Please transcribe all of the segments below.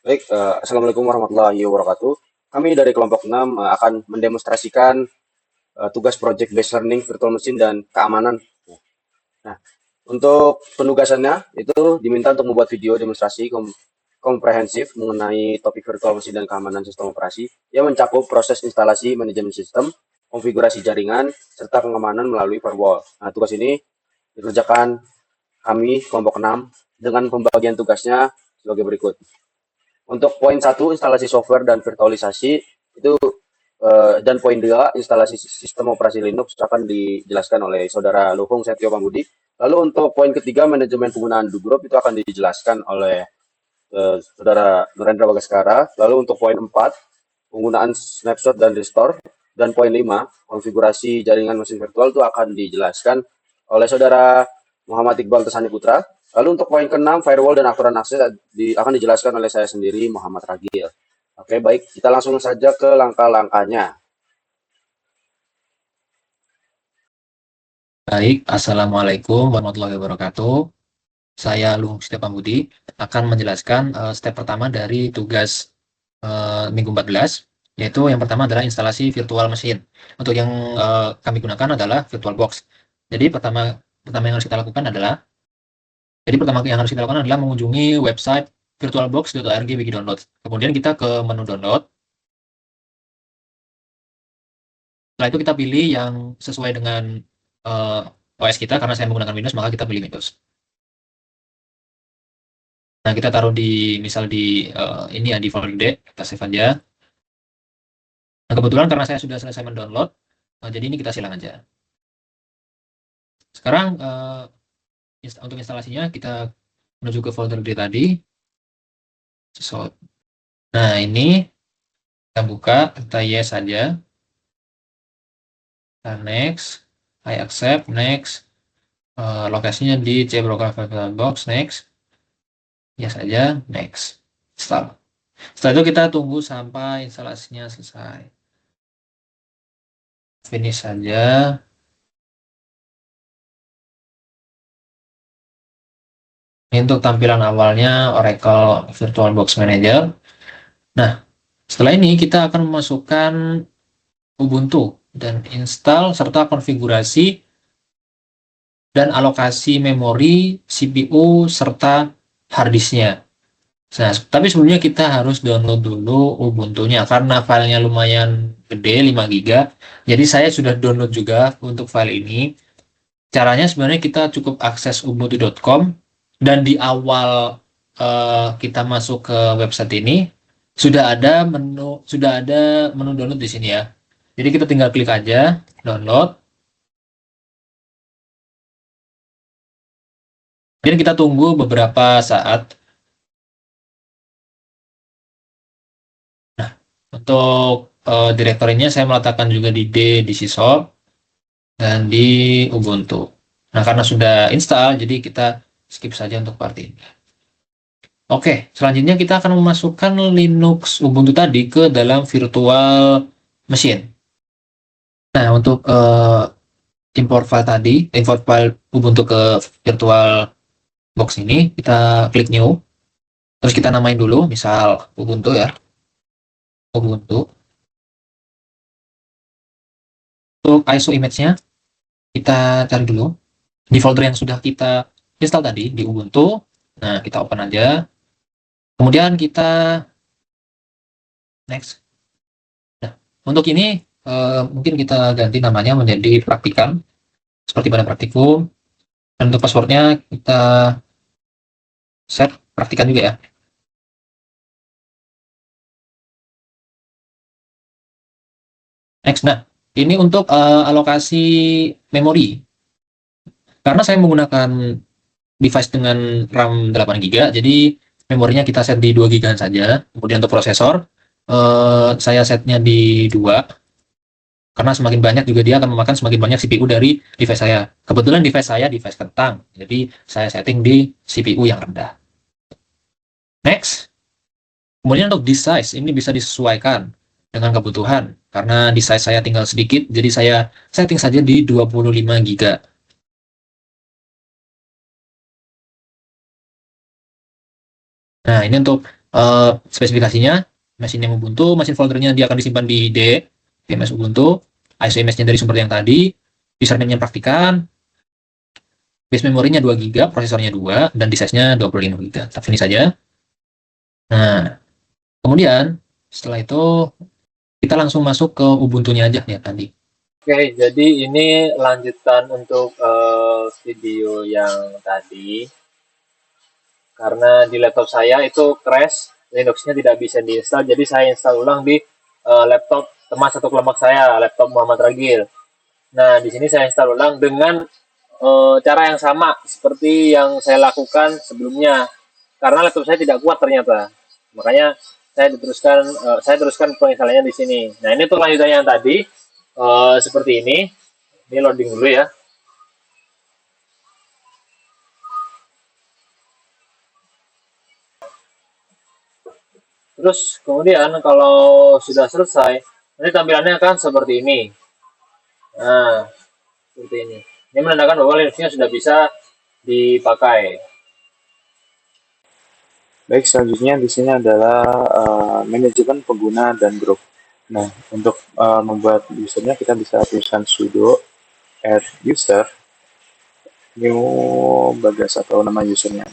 Baik, Assalamualaikum warahmatullahi wabarakatuh. Kami dari kelompok 6 akan mendemonstrasikan tugas project based learning virtual machine dan keamanan. Nah, untuk penugasannya itu diminta untuk membuat video demonstrasi komprehensif mengenai topik virtual machine dan keamanan sistem operasi yang mencakup proses instalasi manajemen sistem, konfigurasi jaringan, serta pengamanan melalui firewall. Nah, tugas ini dikerjakan kami kelompok 6 dengan pembagian tugasnya sebagai berikut. Untuk poin 1 instalasi software dan virtualisasi itu dan poin 2 instalasi sistem operasi Linux akan dijelaskan oleh Saudara Luhung Setio Pambudi. Lalu untuk poin ketiga manajemen penggunaan do group itu akan dijelaskan oleh Saudara Nurendra Bagaskara. Lalu untuk poin 4 penggunaan snapshot dan restore, dan poin 5 konfigurasi jaringan mesin virtual itu akan dijelaskan oleh Saudara Muhammad Iqbal Tesani Putra. Lalu untuk poin ke-6 firewall dan aturan akses akan dijelaskan oleh saya sendiri Muhammad Ragil. Oke, baik, kita langsung saja ke langkah-langkahnya. Baik, Assalamualaikum warahmatullahi wabarakatuh. Saya Luhung Setia Pambudi akan menjelaskan step pertama dari tugas minggu 14, yaitu yang pertama adalah instalasi virtual machine. Untuk yang kami gunakan adalah VirtualBox. Jadi pertama yang harus kita lakukan adalah mengunjungi website virtualbox.org wiki download. Kemudian kita ke menu download. Setelah itu kita pilih yang sesuai dengan OS kita, karena saya menggunakan Windows maka kita pilih Windows. Nah, kita taruh di misal di ini ya, di folder D, kita save aja. Nah, kebetulan karena saya sudah selesai mendownload, jadi ini kita silang aja. Sekarang untuk instalasinya kita menuju ke folder D tadi. Nah, ini kita buka, kita yes saja. Kita next, I accept, next. Lokasinya di C program VirtualBox, next. Yes saja, next. Start. Setelah itu kita tunggu sampai instalasinya selesai. Finish saja. Ini untuk tampilan awalnya Oracle VirtualBox Manager. Nah, setelah ini kita akan memasukkan Ubuntu dan install serta konfigurasi dan alokasi memori, CPU, serta harddisknya. Nah, tapi sebelumnya kita harus download dulu Ubuntunya karena filenya lumayan gede, 5 GB. Jadi saya sudah download juga untuk file ini. Caranya sebenarnya kita cukup akses ubuntu.com, dan di awal kita masuk ke website ini sudah ada menu download di sini ya. Jadi kita tinggal klik aja download. Dan kita tunggu beberapa saat. Nah, untuk direktorinya saya meletakkan juga di D di Syshop dan di Ubuntu. Nah, karena sudah install, jadi kita skip saja untuk part ini. Oke, selanjutnya kita akan memasukkan Linux Ubuntu tadi ke dalam virtual machine. Nah, untuk import file Ubuntu ke virtual box ini, kita klik new. Terus kita namain dulu, misal Ubuntu ya. Ubuntu. Untuk ISO image-nya, kita cari dulu di folder yang sudah kita install tadi, di Ubuntu. Nah, kita open aja. Kemudian kita next. Nah, untuk ini mungkin kita ganti namanya menjadi praktikan, seperti pada praktikum. Dan untuk passwordnya kita set praktikan juga ya. Next. Nah, ini untuk alokasi memori. Karena saya menggunakan device dengan RAM 8 GB, jadi memorinya kita set di 2 GB saja. Kemudian untuk prosesor, saya setnya di 2. Karena semakin banyak juga dia akan memakan semakin banyak CPU dari device saya. Kebetulan device saya device kentang, jadi saya setting di CPU yang rendah. Next. Kemudian untuk disk size, ini bisa disesuaikan dengan kebutuhan. Karena disk size saya tinggal sedikit, jadi saya setting saja di 25 GB. Nah, ini untuk spesifikasinya, mesin yang Ubuntu, mesin foldernya dia akan disimpan di DMS Ubuntu, ISO image-nya dari sumber yang tadi, username-nya praktikan, base memorinya 2 GB, prosesornya 2, dan di size-nya 25 GB. Kita finish saja. Nah, kemudian setelah itu kita langsung masuk ke Ubuntu-nya aja ya tadi. Oke, jadi ini lanjutan untuk video yang tadi. Karena di laptop saya itu crash, Linux-nya tidak bisa diinstal, jadi saya install ulang di laptop teman satu kelompok saya, laptop Muhammad Ragil. Nah, di sini saya install ulang dengan cara yang sama seperti yang saya lakukan sebelumnya. Karena laptop saya tidak kuat ternyata. Makanya saya teruskan penginstalannya di sini. Nah, ini untuk lanjutannya yang tadi seperti ini. Ini loading dulu ya. Terus kemudian kalau sudah selesai, nanti tampilannya akan seperti ini. Nah, seperti ini. Ini menandakan bahwa Linux-nya sudah bisa dipakai. Baik, selanjutnya di sini adalah manajemen pengguna dan grup. Nah, untuk membuat usernya kita bisa tuliskan sudo add user new bagas atau nama usernya.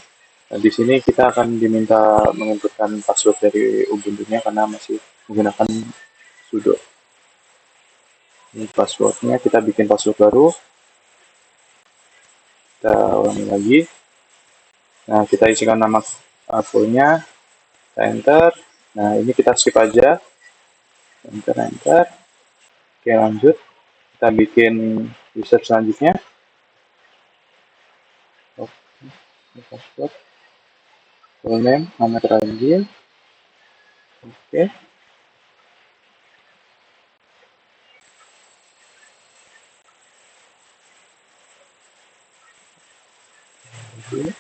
Nah, di sini kita akan diminta menginputkan password dari Ubuntu-nya karena masih menggunakan sudo. Ini passwordnya, kita bikin password baru. Kita ulangi lagi. Nah, kita isikan nama full-nya, kita enter. Nah, ini kita skip aja. Enter. Oke, lanjut. Kita bikin user selanjutnya. Oke, password. Full name, Muhammad Ragil. Oke. Oke.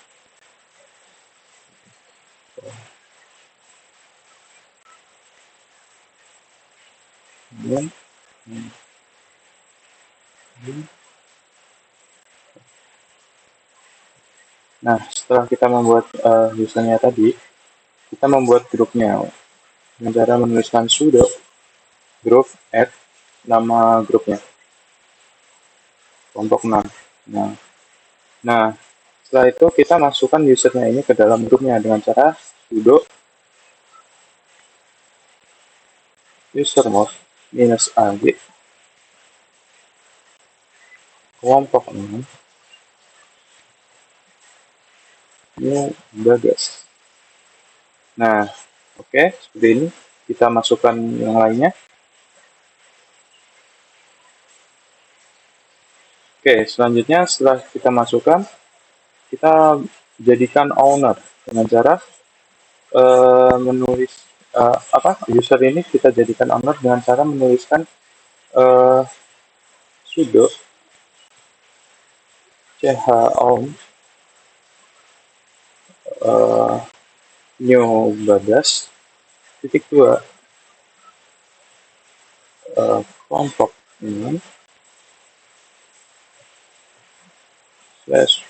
Kemudian nah, setelah kita membuat usernya tadi, kita membuat grupnya dengan cara menuliskan sudo group add nama grupnya kelompok 6. Nah, setelah itu kita masukkan usernya ini ke dalam grupnya dengan cara sudo usermod -ag kelompok 6 new bagas. Nah, oke, seperti ini. Kita masukkan yang lainnya. Oke, selanjutnya setelah kita masukkan, kita jadikan owner dengan cara menulis user ini kita jadikan owner dengan cara menuliskan sudo chown new bagas titik 2 kelompok ini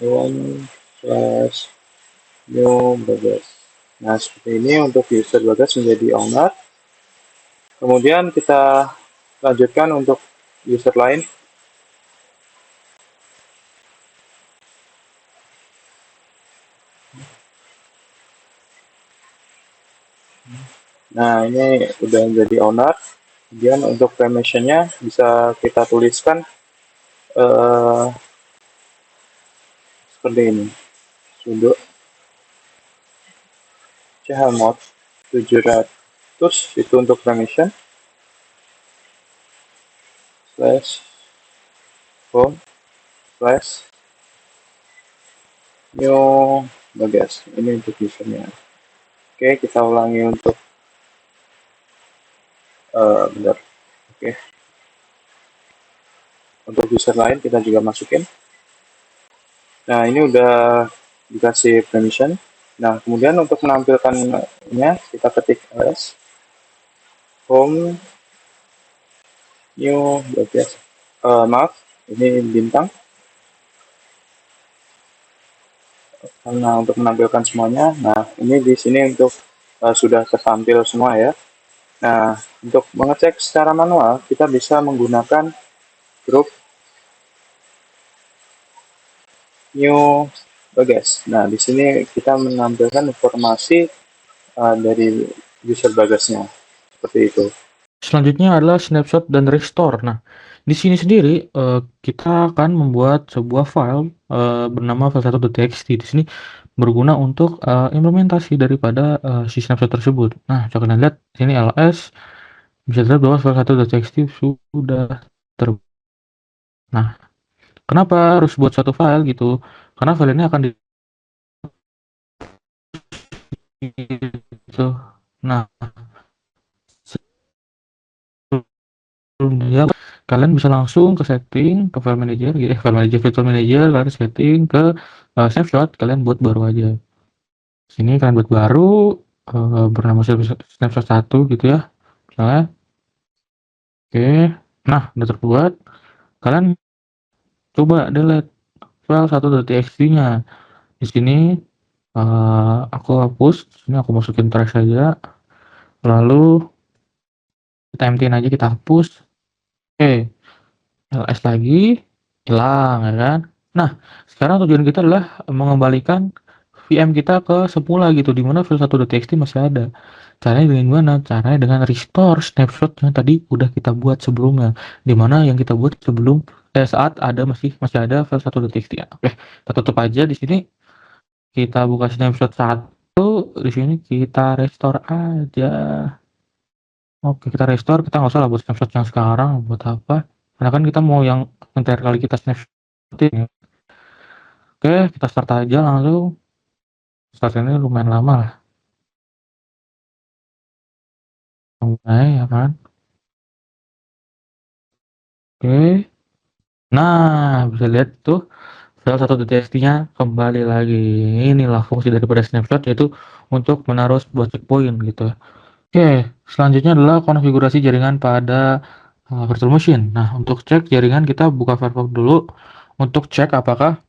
/home/new bagas. Nah, seperti ini untuk user bagas menjadi owner. Kemudian kita lanjutkan untuk user lain. Nah, ini udah menjadi owner. Kemudian untuk permission-nya bisa kita tuliskan seperti ini. Sudo chmod 700 itu untuk permission /home/new bagas. Ini untuk usernya. Oke, kita ulangi untuk bentar. Oke. Untuk user lain kita juga masukin. Nah, ini udah dikasih permission. Nah, kemudian untuk menampilkannya kita ketik s home new bagas. Maaf, ini bintang. Karena untuk menampilkan semuanya. Nah, ini di sini untuk sudah tertampil semua ya. Nah, untuk mengecek secara manual, kita bisa menggunakan grup new bagas. Nah, di sini kita menampilkan informasi dari user bagasnya seperti itu. Selanjutnya adalah snapshot dan restore. Nah, di sini sendiri kita akan membuat sebuah file bernama file1.txt. Di sini berguna untuk implementasi daripada si snapshot tersebut. Nah, coba kalian lihat di sini ls bisa dilihat bahwa file1.txt sudah ter. Nah, kenapa harus buat satu file gitu? Karena file ini akan di gitu. Nah, sebelumnya kalian bisa langsung ke setting ke file manager gitu, file manager virtual manager, kalian setting ke snapshot, kalian buat baru aja. Sini kalian buat baru bernama snapshot 1 gitu ya. Misalnya. Oke. Nah, udah terbuat. Kalian coba delete file 1.txt-nya. Di sini aku hapus, sini aku masukin trash saja. Lalu kita emptyin aja, kita hapus. Oke. ls lagi, hilang ya kan. Nah, sekarang tujuan kita adalah mengembalikan VM kita ke semula gitu, di mana file1.txt masih ada. Caranya dengan mana? Caranya dengan restore snapshot yang tadi udah kita buat sebelumnya, di mana yang kita buat sebelum saat ada masih ada file1.txt ya. Oke, kita tutup aja di sini. Kita buka snapshot 1, di sini kita restore aja. Oke, kita restore, kita nggak usah lah buat snapshot yang sekarang, buat apa? Karena kan kita mau yang terakhir kali kita snapshot ini. Oke, kita start aja langsung. Start ini lumayan lama lah. Mulai ya kan. Oke. Nah, bisa lihat tuh file 1.txt-nya kembali lagi. Inilah fungsi daripada snapshot, yaitu untuk menaruh sebuah checkpoint gitu. Oke, selanjutnya adalah konfigurasi jaringan pada virtual machine. Nah, untuk cek jaringan kita buka Firefox dulu untuk cek apakah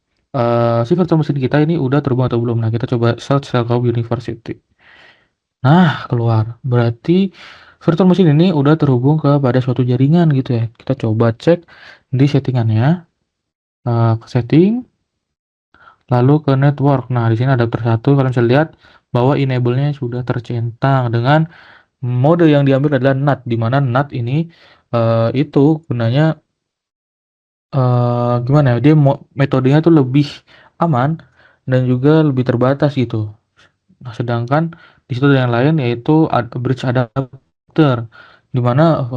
si virtual machine kita ini udah terhubung atau belum. Nah, kita coba search Telkom University. Nah, keluar. Berarti virtual machine ini udah terhubung kepada suatu jaringan gitu ya. Kita coba cek di settingannya. Ke setting, lalu ke network. Nah, di sini ada adapter 1, kalian bisa lihat bahwa enable-nya sudah tercentang dengan mode yang diambil adalah NAT, di mana NAT ini itu gunanya gimana ya? Dia metodenya tuh lebih aman dan juga lebih terbatas gitu. Nah, sedangkan di situ ada yang lain yaitu bridge adapter, di mana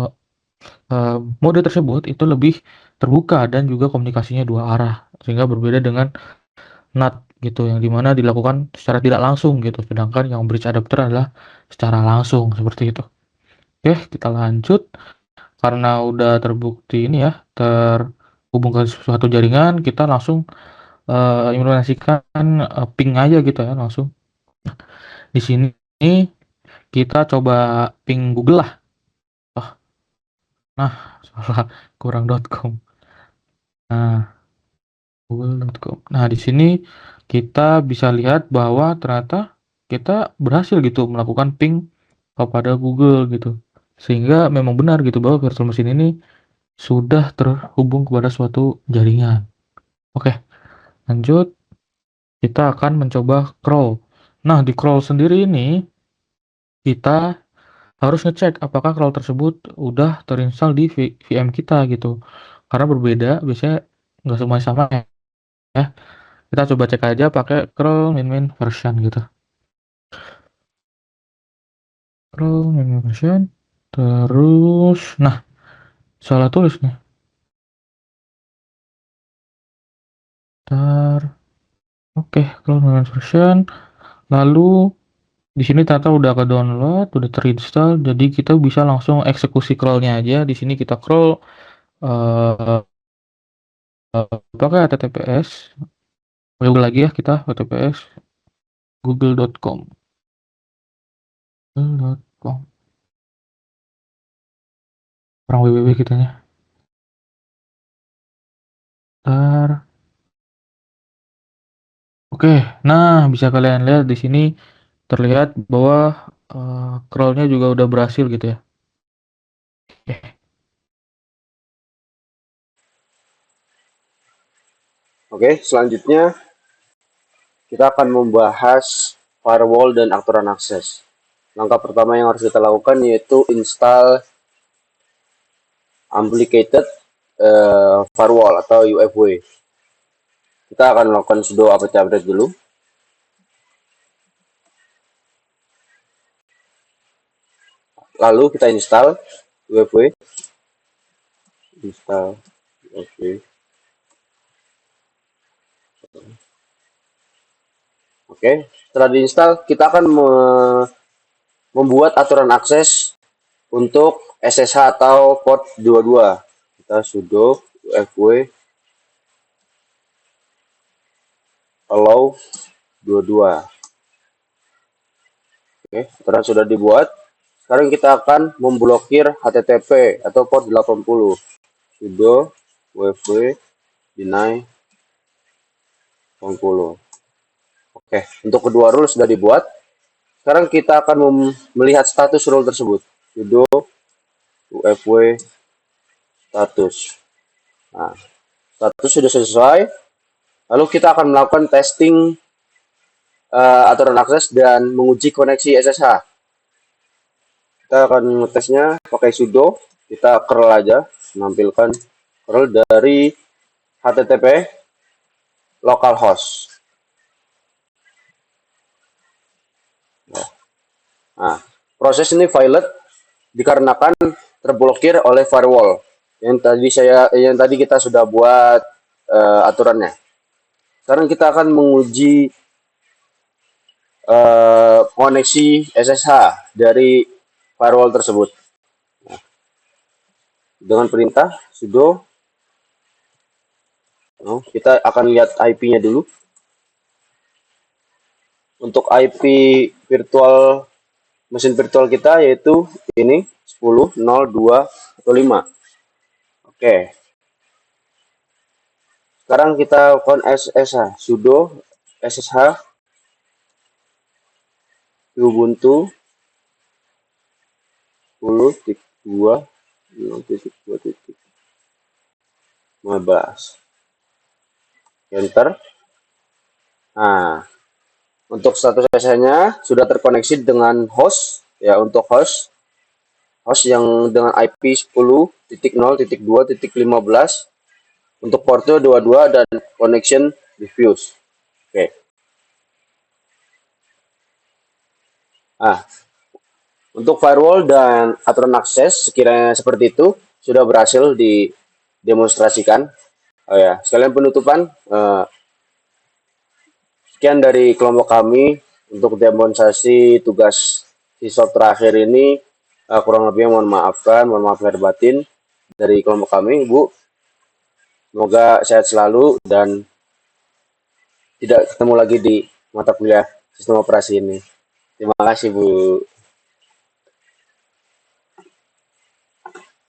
mode tersebut itu lebih terbuka dan juga komunikasinya dua arah, sehingga berbeda dengan NAT gitu, yang dimana dilakukan secara tidak langsung gitu, sedangkan yang bridge adapter adalah secara langsung seperti itu. Oke, kita lanjut. Karena udah terbukti ini ya, terhubung ke suatu jaringan, kita langsung implementasikan ping aja gitu ya langsung. Di sini kita coba ping Google lah. Oh, nah, salah, kurang.com. Nah, google.com. Nah, di sini kita bisa lihat bahwa ternyata kita berhasil gitu melakukan ping kepada Google gitu. Sehingga memang benar gitu bahwa virtual machine ini sudah terhubung kepada suatu jaringan. Oke, lanjut. Kita akan mencoba crawl. Nah, di crawl sendiri ini kita harus ngecek apakah crawl tersebut udah terinstall di VM kita gitu. Karena berbeda, biasanya nggak semua sama ya. Kita coba cek aja pakai crawl min version gitu. Crawl min version. Terus, nah, salah tulis nih. Ntar, oke, crawl min version. Lalu di sini ternyata udah ke download, udah terinstall, jadi kita bisa langsung eksekusi crawl-nya aja. Di sini kita crawl pakai https. Google lagi ya kita https google.com. Google.com. Orang www kitanya. Ntar. Oke, nah bisa kalian lihat di sini terlihat bahwa crawl-nya juga udah berhasil gitu ya. Oke, selanjutnya kita akan membahas firewall dan aturan akses. Langkah pertama yang harus kita lakukan yaitu install Unduplicated Firewall atau UFW. Kita akan melakukan sudo apt update dulu. Lalu kita install UFW. Install UFW. Oke, setelah diinstal kita akan membuat aturan akses untuk SSH atau port 22. Kita sudo UFW allow 22. Oke, aturan sudah dibuat. Sekarang kita akan memblokir HTTP atau port 80. Sudo UFW deny 80. Oke, untuk kedua rule sudah dibuat. Sekarang kita akan melihat status rule tersebut. Sudo UFW status. Nah, status sudah selesai. Lalu kita akan melakukan testing aturan akses dan menguji koneksi SSH. Kita akan ngetesnya pakai sudo. Kita curl aja, menampilkan curl dari HTTP localhost. Nah, proses ini violate dikarenakan terblokir oleh firewall yang tadi kita sudah buat aturannya. Sekarang kita akan menguji koneksi SSH dari firewall tersebut. Nah, dengan perintah sudo, kita akan lihat IP-nya dulu. Untuk IP virtual mesin virtual kita yaitu ini 10.02.5. Oke. Sekarang kita lakukan SSH, sudo SSH Ubuntu 10.2.0.2.15. Enter. Nah, untuk status SSH-nya sudah terkoneksi dengan host ya, untuk host yang dengan IP 10.0.2.15 untuk portnya 22 dan connection diffuse. Oke. Nah, untuk firewall dan aturan akses sekiranya seperti itu sudah berhasil didemonstrasikan. Oh ya, sekalian penutupan. Sekian dari kelompok kami untuk demonstrasi tugas siswa terakhir ini. Kurang lebihnya mohon maaf lahir batin dari kelompok kami, Bu. Semoga sehat selalu dan tidak ketemu lagi di mata kuliah sistem operasi ini. Terima kasih, Bu.